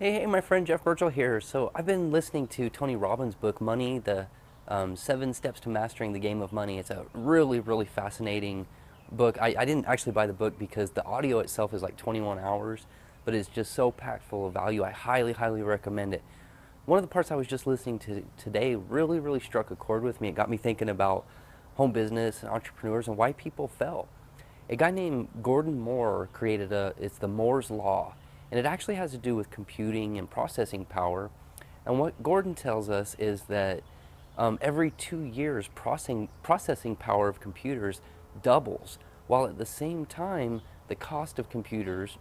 Hey, my friend Jeff Burchell here. So I've been listening to Tony Robbins' book, Money, the 7 Steps to Mastering the Game of Money. It's a really, really fascinating book. I didn't actually buy the book because the audio itself is like 21 hours, but it's just so packed full of value. I highly, highly recommend it. One of the parts I was just listening to today really, really struck a chord with me. It got me thinking about home business and entrepreneurs and why people fail. A guy named Gordon Moore created it's the Moore's Law, and it actually has to do with computing and processing power. And what Gordon tells us is that every 2 years, processing power of computers doubles, while at the same time, the cost of computers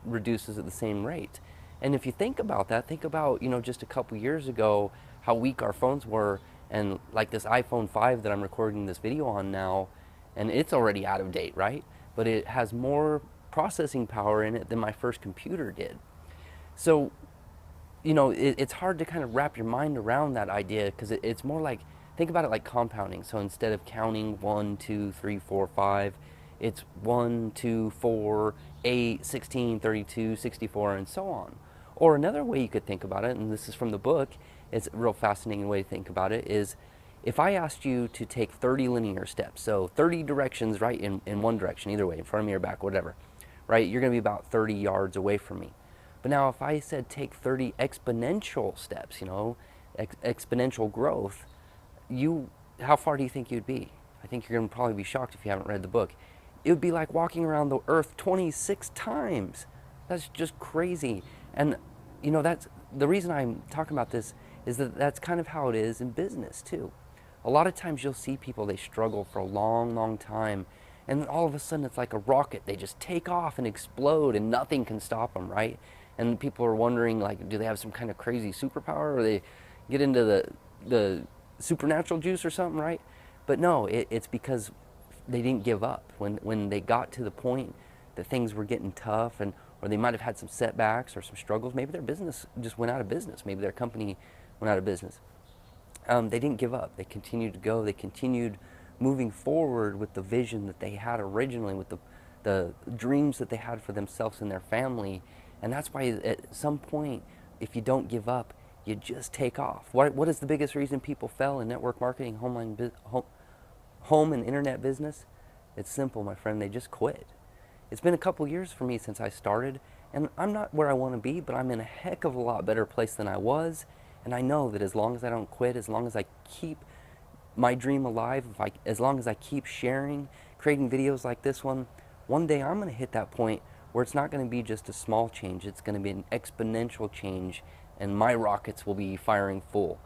reduces at the same rate. And if you think about that, think about, just a couple years ago, how weak our phones were, and like this iPhone 5 that I'm recording this video on now, and it's already out of date, right? But it has more processing power in it than my first computer did. So, it's hard to kind of wrap your mind around that idea because it's more like, think about it like compounding. So instead of counting 1, 2, 3, 4, 5, it's 1, 2, 4, 8, 16, 32, 64, and so on. Or another way you could think about it, and this is from the book, it's a real fascinating way to think about it, is if I asked you to take 30 linear steps, so 30 directions, right, in one direction, either way, in front of me or back, whatever, right, you're going to be about 30 yards away from me. But now if I said take 30 exponential steps, exponential growth, how far do you think you'd be? I think you're going to probably be shocked if you haven't read the book. It would be like walking around the earth 26 times. That's just crazy. And that's the reason I'm talking about this, is that that's kind of how it is in business too. A lot of times you'll see people, they struggle for a long, long time, and then all of a sudden it's like a rocket. They just take off and explode and nothing can stop them, right? And people are wondering, like, do they have some kind of crazy superpower, or they get into the supernatural juice or something, right? But no, it's because they didn't give up. When they got to the point that things were getting tough, and or they might have had some setbacks or some struggles, maybe their business just went out of business, maybe their company went out of business. They didn't give up. They continued to go. They continued moving forward with the vision that they had originally, with the dreams that they had for themselves and their family. And that's why at some point, if you don't give up, you just take off. What is the biggest reason people fail in network marketing, home and internet business? It's simple, my friend. They just quit. It's been a couple years for me since I started, and I'm not where I want to be, but I'm in a heck of a lot better place than I was. And I know that as long as I don't quit, as long as I keep my dream alive, as long as I keep sharing, creating videos like this one day I'm going to hit that point where it's not going to be just a small change. It's going to be an exponential change, and my rockets will be firing full.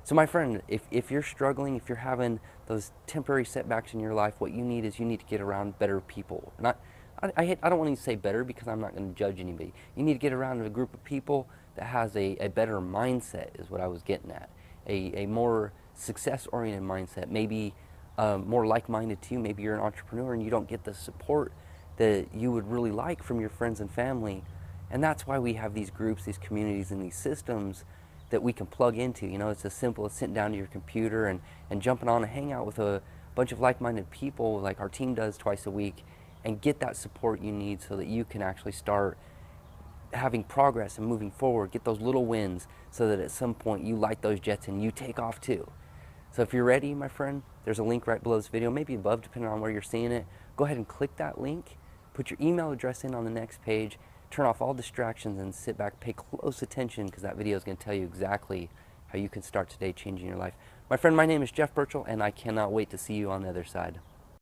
So my friend, if you're struggling, if you're having those temporary setbacks in your life, what you need is you need to get around better people. I don't want to say better because I'm not going to judge anybody. You need to get around a group of people that has a better mindset, is what I was getting at. A more success-oriented mindset, maybe more like-minded to you. Maybe you're an entrepreneur and you don't get the support that you would really like from your friends and family. And that's why we have these groups, these communities, and these systems that we can plug into. It's as simple as sitting down to your computer and jumping on a hangout with a bunch of like-minded people like our team does twice a week, and get that support you need so that you can actually start having progress and moving forward, get those little wins so that at some point you light those jets and you take off too. So if you're ready, my friend, there's a link right below this video, maybe above depending on where you're seeing it. Go ahead and click that link, put your email address in on the next page, turn off all distractions, and sit back, pay close attention, because that video is going to tell you exactly how you can start today changing your life. My friend, my name is Jeff Burchell, and I cannot wait to see you on the other side.